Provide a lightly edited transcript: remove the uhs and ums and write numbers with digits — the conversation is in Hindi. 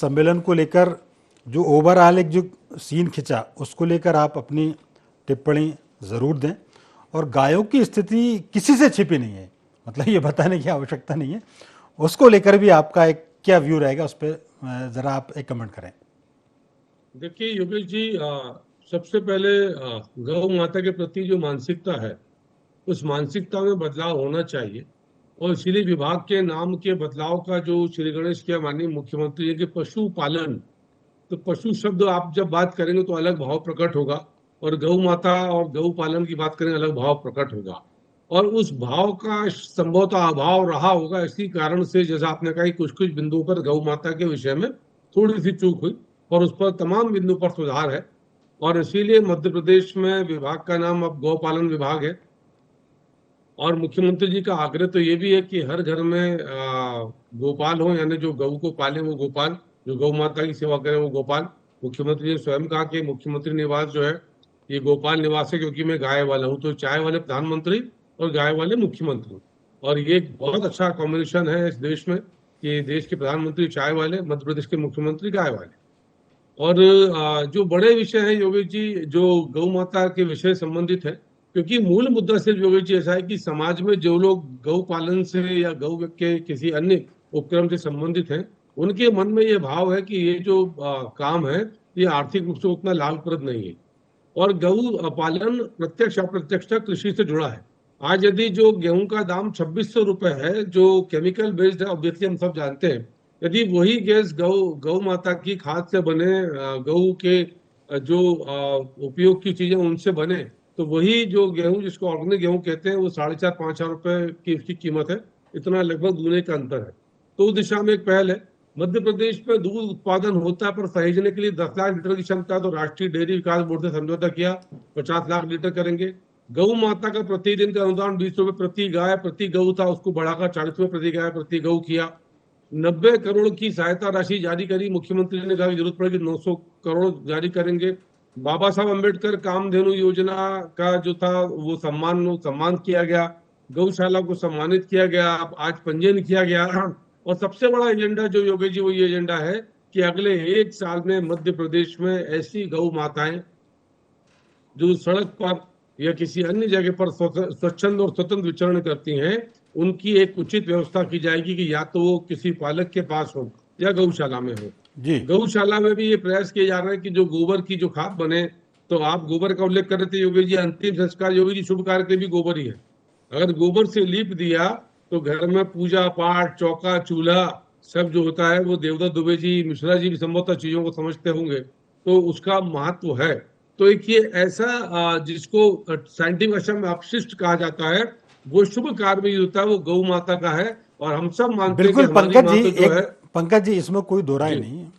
सम्मेलन को लेकर जो ओवरऑल एक जो सीन खिंचा उसको लेकर आप अपनी टिप्पणी ज़रूर दें। और गायों की स्थिति किसी से छिपी नहीं है, मतलब ये बताने की आवश्यकता नहीं है, उसको लेकर भी आपका एक क्या व्यू रहेगा उस पर ज़रा आप एक कमेंट करें। देखिए योगेश जी, सबसे पहले गौ माता के प्रति जो मानसिकता है उस मानसिकता में बदलाव होना चाहिए। और इसीलिए विभाग के नाम के बदलाव का जो श्री गणेश के माननीय मुख्यमंत्री जी के पशु पालन, तो पशु शब्द आप जब बात करेंगे तो अलग भाव प्रकट होगा, और गौ माता और गौ पालन की बात करेंगे अलग भाव प्रकट होगा। और उस भाव का संभवतः अभाव रहा होगा, इसी कारण से जैसा आपने कहा कुछ कुछ बिंदुओं पर गौ माता के विषय में थोड़ी सी चूक हुई, और उस पर तमाम बिंदु पर सुधार है। और इसीलिए मध्य प्रदेश में विभाग का नाम अब गौपालन विभाग है। और मुख्यमंत्री जी का आग्रह तो ये भी है कि हर घर में गोपाल हो, यानी जो गऊ को पाले वो गोपाल, जो गौ माता की सेवा करे वो गोपाल। मुख्यमंत्री जी ने स्वयं कहा कि मुख्यमंत्री निवास जो है ये गोपाल निवास है, क्योंकि मैं गाय वाला हूँ। तो चाय वाले प्रधानमंत्री और गाय वाले मुख्यमंत्री, और ये एक बहुत अच्छा कॉम्बिनेशन है इस देश में कि देश के प्रधानमंत्री चाय वाले, मध्य प्रदेश के मुख्यमंत्री गाय वाले। और जो बड़े विषय है योगेश जी, जो गौ माता के विषय संबंधित है, क्योंकि मूल मुद्दा सिर्फ योगेश जी ऐसा है कि समाज में जो लोग गौ पालन से या गौ के किसी अन्य उपक्रम से संबंधित हैं, उनके मन में ये भाव है कि ये जो काम है ये आर्थिक रूप से उतना लाभप्रद नहीं है। और गौ पालन प्रत्यक्ष अप्रत्यक्ष कृषि से जुड़ा है। आज यदि जो गेहूं का दाम 2600 रुपए है, जो केमिकल बेस्ड है, ऑब्वियसली हम सब जानते हैं, यदि वही गैस गौ माता की खाद से बने, गौ के जो उपयोग की चीजें उनसे बने, तो वही जो गेहूं जिसको ऑर्गेनिक गेहूं कहते हैं वो 4,500-5,000 रुपए की उसकी कीमत है। इतना लगभग दूने का अंतर है। तो उस दिशा में एक पहल है। मध्य प्रदेश में दूध उत्पादन होता है, पर सहेजने के लिए 10 लाख लीटर की क्षमता, तो राष्ट्रीय डेयरी विकास बोर्ड से समझौता किया, 50 लाख लीटर करेंगे। गौ माता का प्रतिदिन का अनुदान 20 रुपए प्रति गाय प्रति गौ था, उसको बढ़ाकर 40 रुपए प्रति गाय प्रति गौ किया। 90 करोड़ की सहायता राशि जारी करी। मुख्यमंत्री ने कहा जरूरत पड़ेगी 900 करोड़ जारी करेंगे। बाबा साहब अम्बेडकर कामधेनु योजना का जो था वो सम्मान किया गया। गौशाला को सम्मानित किया गया, आज पंजीयन किया गया। और सबसे बड़ा एजेंडा जो योगेश जी वो ये एजेंडा है कि अगले 1 साल में मध्य प्रदेश में ऐसी गौ माताएं जो सड़क पर या किसी अन्य जगह पर स्वच्छंद और स्वतंत्र विचरण करती हैं, उनकी एक उचित व्यवस्था की जाएगी कि या तो वो किसी पालक के पास हो या गौशाला में हो। जी, गौशाला में भी ये प्रयास किए जा रहे हैं कि जो गोबर की जो खाद बने, तो आप गोबर का उल्लेख कर रहे थे योगेश जी, अंतिम संस्कार योगेश जी शुभ कार्य के भी गोबर ही है। अगर गोबर से लीप दिया तो घर में पूजा पाठ, चौका चूल्हा सब जो होता है, वो देवदत्त दुबे जी, मिश्रा जी भी संभवतः चीजों को समझते होंगे, तो उसका महत्व है। तो एक ये ऐसा जिसको साइंटिफिक भाषा में अपशिष्ट कहा जाता है, वो शुभ कार्य में होता है, वो गौ माता का है। और हम सब मानते हैं कि बिल्कुल हमारी माँ तो जो है। पंकज जी इसमें कोई दो राय जी नहीं है।